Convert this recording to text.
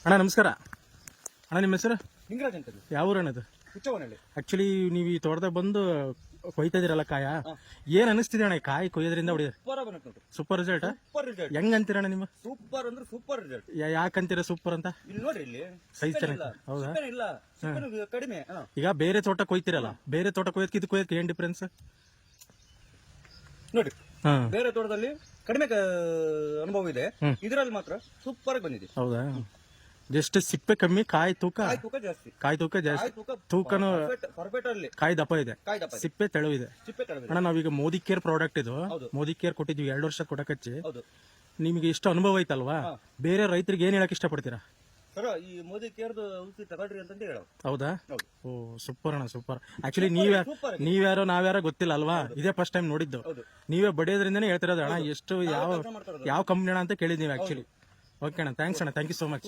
ಅಣ್ಣ ನಮಸ್ಕಾರ. ಅಣ್ಣ ನಿಮ್ಮ ಹೆಸರು? ನಿಂಗರಾಜ್ ಅಂತ ಯಾವ ಊರು ಅಣ್ಣದು? ಹುಚ್ಚವನಹಳ್ಳಿ. ಆಕ್ಚುಲಿ ನೀವು ಈ ತೋಟದಾಗ ಬಂದು ಕೊಯ್ತಾ ಇದೀರಲ್ಲ ಕಾಯ, ಏನ್ ಅನಿಸ್ತಿದೆ ಅಣ್ಣ ಈ ಕಾಯಿ ಕೊಯ್ಯೋದ್ರಿಂದ? ಹೊಡಿಯೋದು ಸೂಪರ್ ಬಂತು ನೋಡ್ರಿ. Super result. Super result. ಹೆಂಗ್ ಅಂತೀರಣ್ಣ ನಿಮ್ಮ? ಸೂಪರ್ ಅಂದ್ರೆ ಸೂಪರ್ ರಿಸಲ್ಟ್. ಯಾಕಂತೀರ ಸೂಪರ್ ಅಂತ? ಇಲ್ಲಿ ನೋಡ್ರಿ, ಇಲ್ಲಿ ಸೈಜ್ ಸಿಪ್ಪೆ ಚೆನ್ನಾಗಿ. ಇಲ್ಲ. ಹೌದಾ? ಸಿಪ್ಪೆ ಇಲ್ಲ, ಸಿಪ್ಪೆನೂ ಕಡಿಮೆ. ಈಗ ಬೇರೆ ತೋಟ ಕೊಯ್ತಿರಲ್ಲ, ಬೇರೆ ತೋಟ ಕೊಯ್ಯಕ್ಕೆ ಇದು ಕೊಯ್ಯಕ್ಕೆ ಏನ್ ಡಿಫ್ರೆನ್ಸ್ ನೋಡ್ರಿ, ಹಾ? ಬೇರೆ ತೋಟದಲ್ಲಿ ಕಡಿಮೆ ಅನುಭವ ಇದೆ, ಇದರಲ್ಲಿ ಮಾತ್ರ ಸೂಪರ್ ಆಗಿ ಬಂದಿದೆ. ಹೌದಾ? ಜಸ್ಟ್ ಸಿಪ್ಪೆ ಕಮ್ಮಿ, ಕಾಯಿ ತೂಕ ಕಾಯಿ ತೂಕ ಜಾಸ್ತಿ. ಕಾಯಿ ತೂಕ ಜಾಸ್ತಿ, ತೂಕನು ಪರ್ಫೆಕ್ಟ್ ಅಲ್ಲಿ ಕಾಯಿ ದಪ್ಪ ಇದೆ, ಕಾಯಿ ದಪ್ಪ ಇದೆ. ಸಿಪ್ಪೆ ತೆಳು ಇದೆ. ಸಿಪ್ಪೆ ಕಡಿಮೆ. ಅಣ್ಣ ನಾವೀಗ ಮೋದಿ ಕೇರ್ ಪ್ರಾಡಕ್ಟ್ ಇದು, ಹೌದು. ಮೋದಿ ಕೇರ್ ಕೊಟ್ಟಿದ್ವಿ 2 ವರ್ಷ ಕೊಡಕಚ್ಚಿ. ಹೌದು ನಿಮಗೆ ಇಷ್ಟು ಅನುಭವ ಐತಲ್ವಾ, ಬೇರೆ ರೈತರಿಗೆ ಏನ್ ಹೇಳಕ್ ಇಷ್ಟಪಡ್ತೀರಾ? ಸರ್, ಈ ಮೋದಿ ಕೇರ್ದು ಔಷಧಿ ತಗೊಳ್ರಿ ಅಂತಂದು ಹೇಳೋ. ಹೌದಾ? ಹೌದು. ಓ ಸೂಪರ್ ಅಣ್ಣ, ಸೂಪರ್. ಆಕ್ಚುಲಿ ಸೂಪರ್ ಆಗಿದೆ. ನೀವ್ಯಾರೋ ನಾವ್ಯಾರೋ ಗೊತ್ತಿಲ್ಲ ಅಲ್ವಾ, ಇದೇ ಫಸ್ಟ್ ಟೈಮ್ ನೋಡಿದ್ದು. ಹೌದು. ನೀವೇ ಬಡಿಯೋದ್ರಿಂದನೇ ಹೇಳ್ತಿರೋದು ಅಣ್ಣ ಎಷ್ಟು ಯಾವ ಕೆಲಸ ಮಾಡ್ತಾ ಇರೋದು. ಯಾವ ಕಂಪ್ನಿ ಅಣ್ಣ ಅಂತ ಕೇಳಿದ್ ನೀವು ಆಕ್ಚುಲಿ. ಓಕೆ ಅಣ್ಣ, ಥ್ಯಾಂಕ್ಸ್ ಅಣ್ಣ, ಥ್ಯಾಂಕ್ ಯು ಸೋ ಮಚ್.